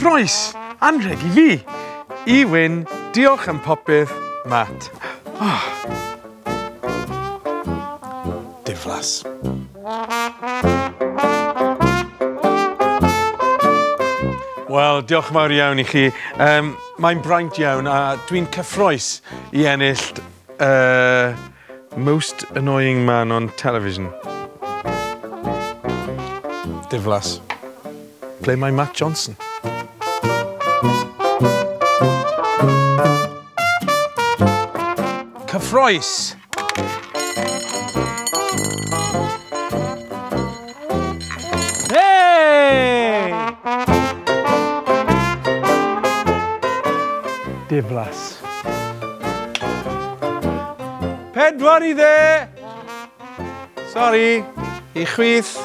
Cyffroes, anrheg I fi. I Wyn, diolch am popeth, Matt. Diflas. Wel, diolch yn fawr iawn I chi. Mae'n braint iawn a dwi'n cyffroes I ennill Most Annoying Man on Television. Diflas. Ble mae Matt Johnson? Cyffroes. Hey! Diflas. Pedwar I dde. Sorry, I chwith.